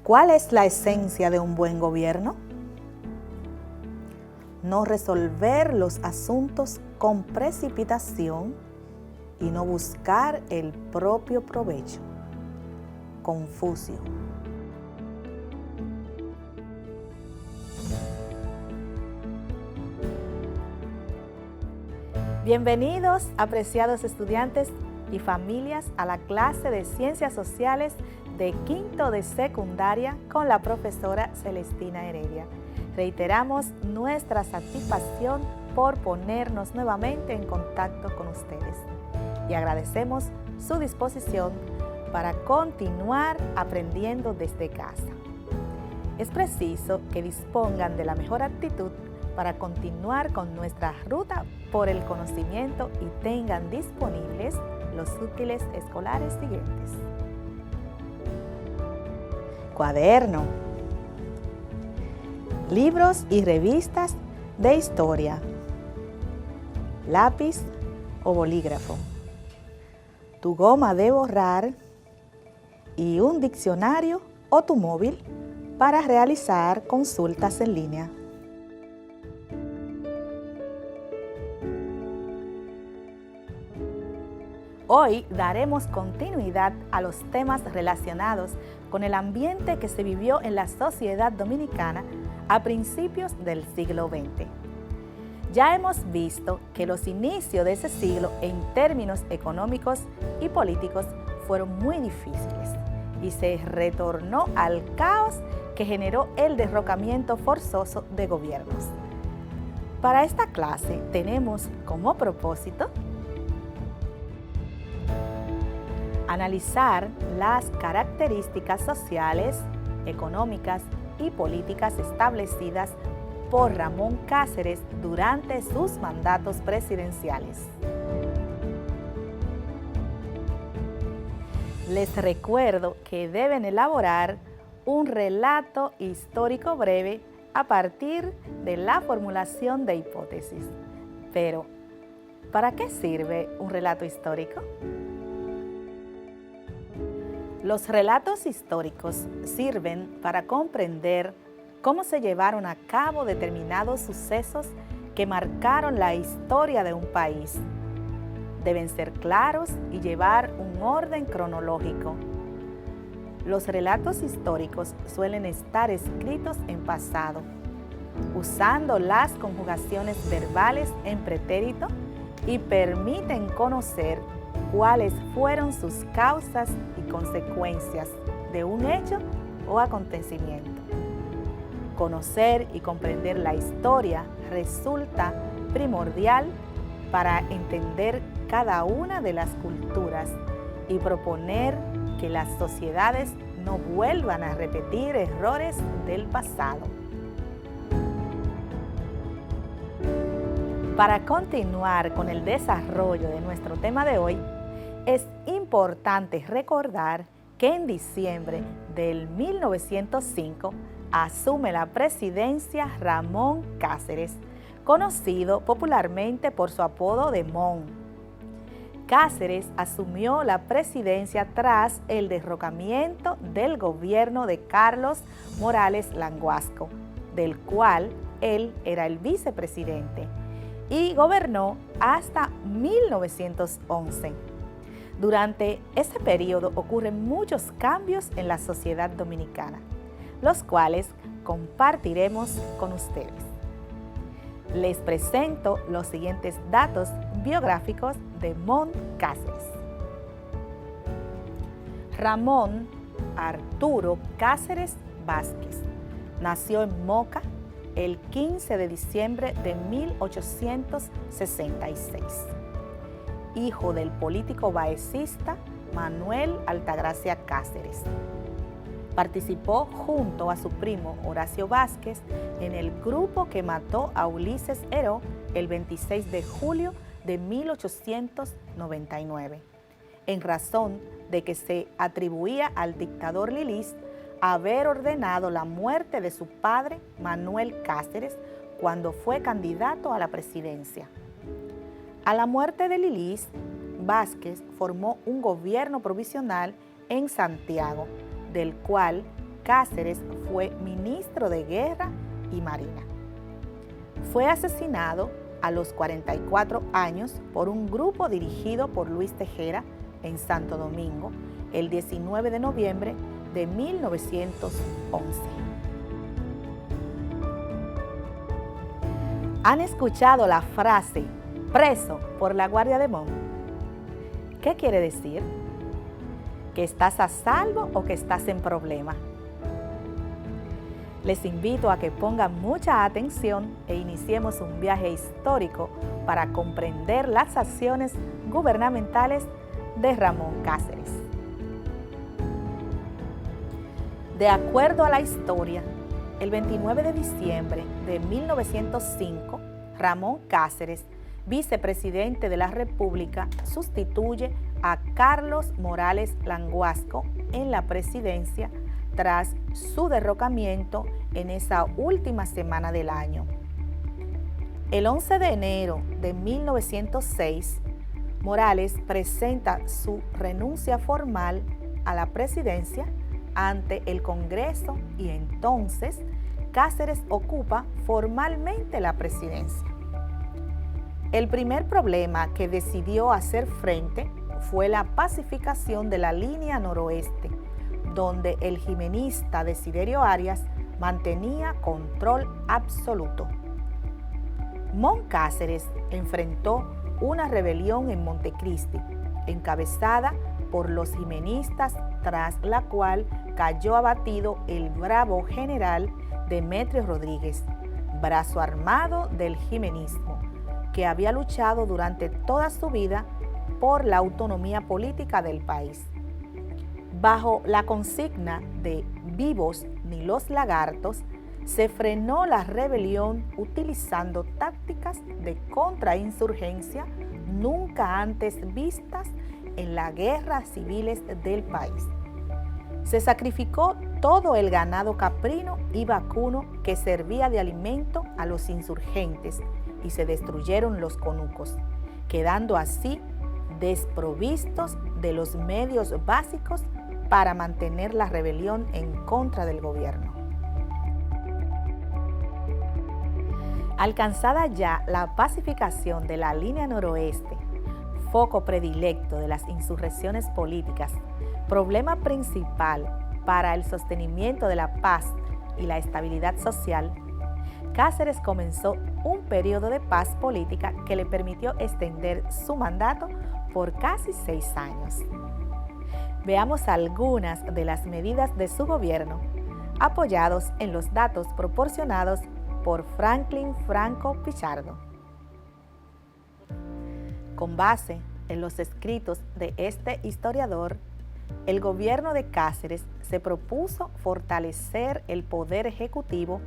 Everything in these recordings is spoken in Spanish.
¿Cuál es la esencia de un buen gobierno? No resolver los asuntos con precipitación y no buscar el propio provecho. Confucio. Bienvenidos, apreciados estudiantes y familias, a la clase de Ciencias Sociales de quinto de secundaria con la profesora Celestina Heredia. Reiteramos nuestra satisfacción por ponernos nuevamente en contacto con ustedes y agradecemos su disposición para continuar aprendiendo desde casa. Es preciso que dispongan de la mejor actitud para continuar con nuestra ruta por el conocimiento y tengan disponibles los útiles escolares siguientes. Cuaderno, libros y revistas de historia, lápiz o bolígrafo, tu goma de borrar y un diccionario o tu móvil para realizar consultas en línea. Hoy daremos continuidad a los temas relacionados con el ambiente que se vivió en la sociedad dominicana a principios del siglo XX. Ya hemos visto que los inicios de ese siglo en términos económicos y políticos fueron muy difíciles y se retornó al caos que generó el derrocamiento forzoso de gobiernos. Para esta clase tenemos como propósito analizar las características sociales, económicas y políticas establecidas por Ramón Cáceres durante sus mandatos presidenciales. Les recuerdo que deben elaborar un relato histórico breve a partir de la formulación de hipótesis. Pero, ¿para qué sirve un relato histórico? Los relatos históricos sirven para comprender cómo se llevaron a cabo determinados sucesos que marcaron la historia de un país. Deben ser claros y llevar un orden cronológico. Los relatos históricos suelen estar escritos en pasado, usando las conjugaciones verbales en pretérito y permiten conocer cuáles fueron sus causas y consecuencias de un hecho o acontecimiento. Conocer y comprender la historia resulta primordial para entender cada una de las culturas y proponer que las sociedades no vuelvan a repetir errores del pasado. Para continuar con el desarrollo de nuestro tema de hoy, es importante recordar que en diciembre del 1905 asume la presidencia Ramón Cáceres, conocido popularmente por su apodo de Mon. Cáceres asumió la presidencia tras el derrocamiento del gobierno de Carlos Morales Languasco, del cual él era el vicepresidente, y gobernó hasta 1911. Durante ese periodo ocurren muchos cambios en la sociedad dominicana, los cuales compartiremos con ustedes. Les presento los siguientes datos biográficos de Mon Cáceres. Ramón Arturo Cáceres Vázquez nació en Moca el 15 de diciembre de 1866. Hijo del político baecista Manuel Altagracia Cáceres. Participó junto a su primo Horacio Vázquez en el grupo que mató a Ulises Heró el 26 de julio de 1899, en razón de que se atribuía al dictador Lilis haber ordenado la muerte de su padre Manuel Cáceres cuando fue candidato a la presidencia. A la muerte de Lilis, Vázquez formó un gobierno provisional en Santiago, del cual Cáceres fue ministro de Guerra y Marina. Fue asesinado a los 44 años por un grupo dirigido por Luis Tejera en Santo Domingo el 19 de noviembre de 1911. ¿Han escuchado la frase preso por la Guardia de Mon? ¿Qué quiere decir? ¿Que estás a salvo o que estás en problema? Les invito a que pongan mucha atención e iniciemos un viaje histórico para comprender las acciones gubernamentales de Ramón Cáceres. De acuerdo a la historia, el 29 de diciembre de 1905, Ramón Cáceres, vicepresidente de la República, sustituye a Carlos Morales Languasco en la presidencia tras su derrocamiento en esa última semana del año. El 11 de enero de 1906, Morales presenta su renuncia formal a la presidencia ante el Congreso y entonces Cáceres ocupa formalmente la presidencia. El primer problema que decidió hacer frente fue la pacificación de la línea noroeste, donde el jimenista Desiderio Arias mantenía control absoluto. Mon Cáceres enfrentó una rebelión en Montecristi, encabezada por los jimenistas, tras la cual cayó abatido el bravo general Demetrio Rodríguez, brazo armado del jimenismo, que había luchado durante toda su vida por la autonomía política del país. Bajo la consigna de vivos ni los lagartos, se frenó la rebelión utilizando tácticas de contrainsurgencia nunca antes vistas en las guerras civiles del país. Se sacrificó todo el ganado caprino y vacuno que servía de alimento a los insurgentes y se destruyeron los conucos, quedando así desprovistos de los medios básicos para mantener la rebelión en contra del gobierno. Alcanzada ya la pacificación de la línea noroeste, foco predilecto de las insurrecciones políticas, problema principal para el sostenimiento de la paz y la estabilidad social, Cáceres comenzó un periodo de paz política que le permitió extender su mandato por casi 6 años. Veamos algunas de las medidas de su gobierno, apoyados en los datos proporcionados por Franklin Franco Pichardo. Con base en los escritos de este historiador, el gobierno de Cáceres se propuso fortalecer el poder ejecutivo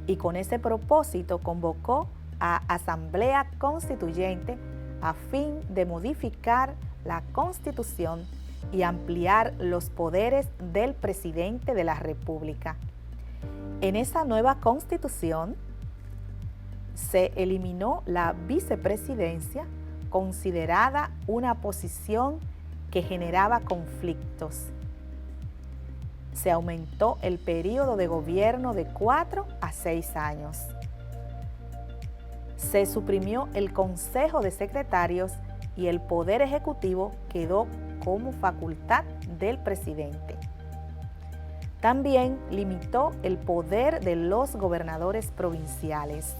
y con ese propósito convocó a Asamblea Constituyente a fin de modificar la Constitución y ampliar los poderes del presidente de la República. En esa nueva Constitución se eliminó la vicepresidencia, considerada una posición que generaba conflictos. Se aumentó el periodo de gobierno de 4 a 6 años. Se suprimió el Consejo de Secretarios y el Poder Ejecutivo quedó como facultad del presidente. También limitó el poder de los gobernadores provinciales.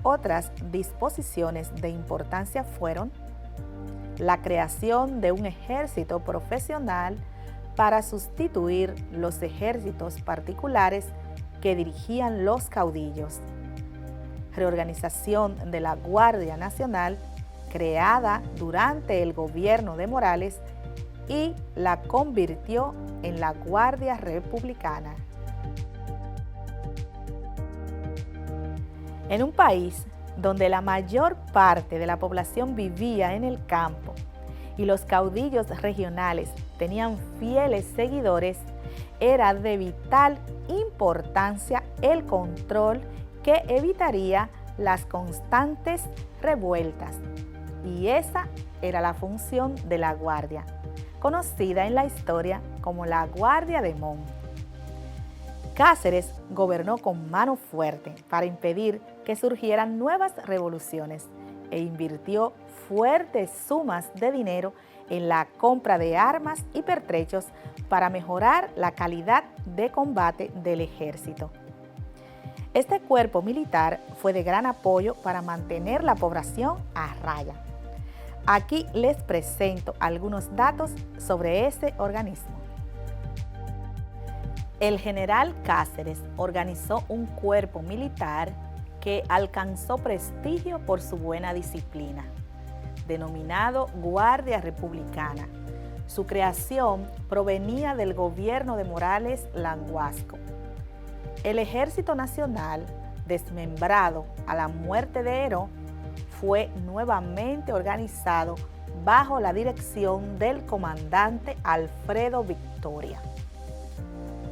Otras disposiciones de importancia fueron la creación de un ejército profesional para sustituir los ejércitos particulares que dirigían los caudillos, reorganización de la Guardia Nacional creada durante el gobierno de Morales y la convirtió en la Guardia Republicana. En un país donde la mayor parte de la población vivía en el campo y los caudillos regionales tenían fieles seguidores, era de vital importancia el control que evitaría las constantes revueltas. Y esa era la función de la Guardia, conocida en la historia como la Guardia de Montt. Cáceres gobernó con mano fuerte para impedir que surgieran nuevas revoluciones e invirtió fuertes sumas de dinero en la compra de armas y pertrechos para mejorar la calidad de combate del ejército. Este cuerpo militar fue de gran apoyo para mantener la población a raya. Aquí les presento algunos datos sobre ese organismo. El general Cáceres organizó un cuerpo militar que alcanzó prestigio por su buena disciplina, denominado Guardia Republicana. Su creación provenía del gobierno de Morales Languasco. El Ejército Nacional, desmembrado a la muerte de Heró, fue nuevamente organizado bajo la dirección del comandante Alfredo Victoria.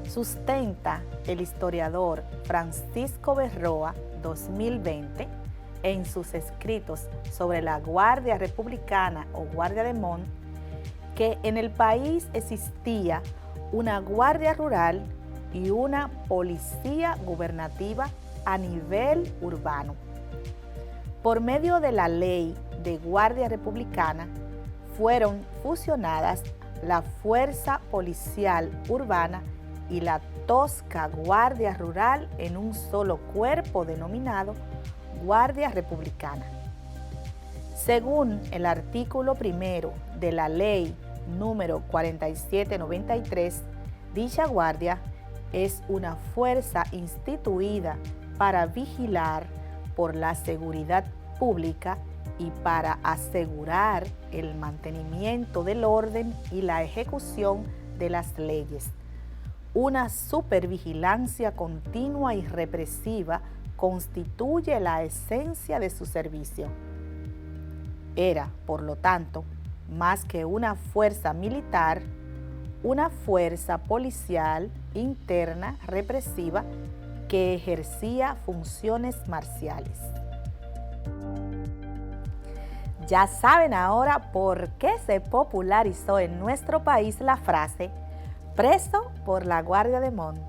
Sustenta el historiador Francisco Berroa, 2020, en sus escritos sobre la Guardia Republicana o Guardia de Montt, que en el país existía una guardia rural y una policía gubernativa a nivel urbano. Por medio de la ley de Guardia Republicana, fueron fusionadas la Fuerza Policial Urbana y la tosca Guardia Rural en un solo cuerpo denominado Guardia Republicana. Según el artículo 1 de la Ley número 4793, dicha guardia es una fuerza instituida para vigilar por la seguridad pública y para asegurar el mantenimiento del orden y la ejecución de las leyes. Una supervigilancia continua y represiva constituye la esencia de su servicio. Era, por lo tanto, más que una fuerza militar, una fuerza policial interna represiva que ejercía funciones marciales. Ya saben ahora por qué se popularizó en nuestro país la frase preso por la Guardia de Montt.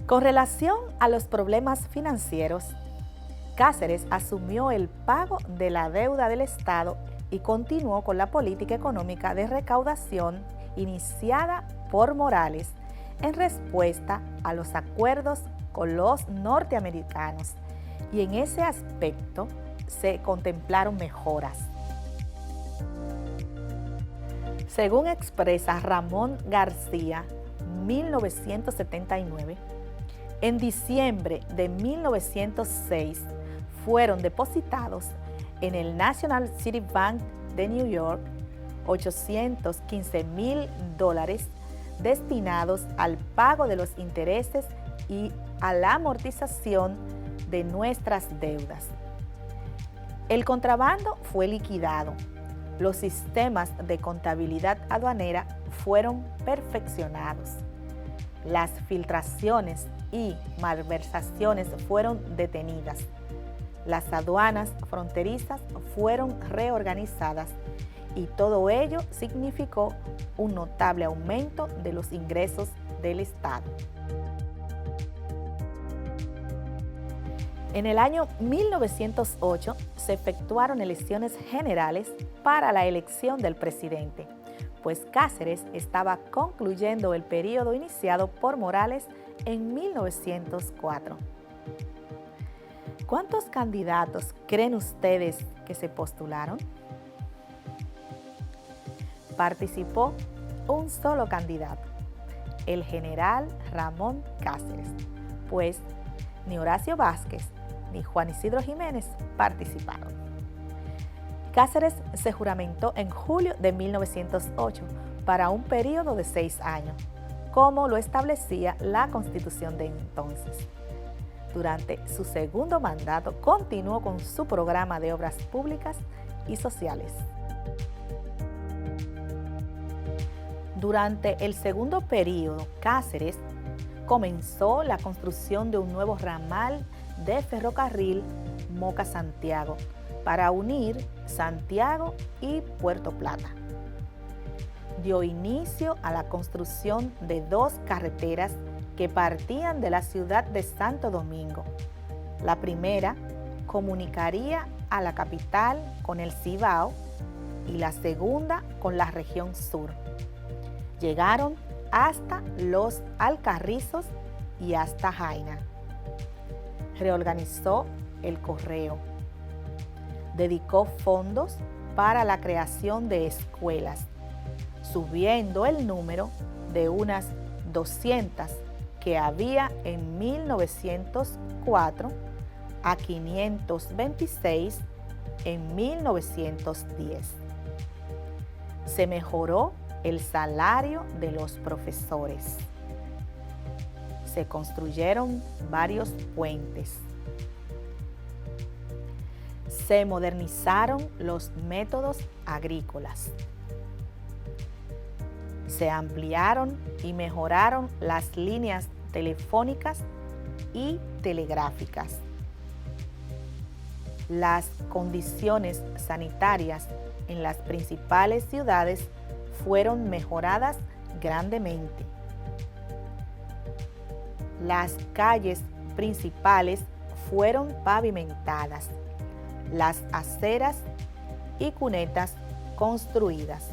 Con relación a los problemas financieros, Cáceres asumió el pago de la deuda del Estado y continuó con la política económica de recaudación iniciada por Morales en respuesta a los acuerdos con los norteamericanos, y en ese aspecto se contemplaron mejoras. Según expresa Ramón García, 1979, en diciembre de 1906 fueron depositados en el National City Bank de New York $815,000 destinados al pago de los intereses y a la amortización de nuestras deudas. El contrabando fue liquidado. Los sistemas de contabilidad aduanera fueron perfeccionados. Las filtraciones y malversaciones fueron detenidas. Las aduanas fronterizas fueron reorganizadas y todo ello significó un notable aumento de los ingresos del Estado. En el año 1908 se efectuaron elecciones generales para la elección del presidente, pues Cáceres estaba concluyendo el periodo iniciado por Morales en 1904. ¿Cuántos candidatos creen ustedes que se postularon? Participó un solo candidato, el general Ramón Cáceres, pues ni Horacio Vázquez ni Juan Isidro Jiménez participaron. Cáceres se juramentó en julio de 1908 para un periodo de 6 años, como lo establecía la Constitución de entonces. Durante su segundo mandato continuó con su programa de obras públicas y sociales. Durante el segundo periodo, Cáceres comenzó la construcción de un nuevo ramal de ferrocarril Moca-Santiago para unir Santiago y Puerto Plata. dio inicio a la construcción de 2 carreteras que partían de la ciudad de Santo Domingo. La primera comunicaría a la capital con el Cibao y la segunda con la región sur. Llegaron hasta Los Alcarrizos y hasta Jaina. Reorganizó el correo. Dedicó fondos para la creación de escuelas, subiendo el número de unas 200 que había en 1904 a 526 en 1910. Se mejoró el salario de los profesores. Se construyeron varios puentes. Se modernizaron los métodos agrícolas. Se ampliaron y mejoraron las líneas telefónicas y telegráficas. Las condiciones sanitarias en las principales ciudades fueron mejoradas grandemente. Las calles principales fueron pavimentadas, las aceras y cunetas construidas.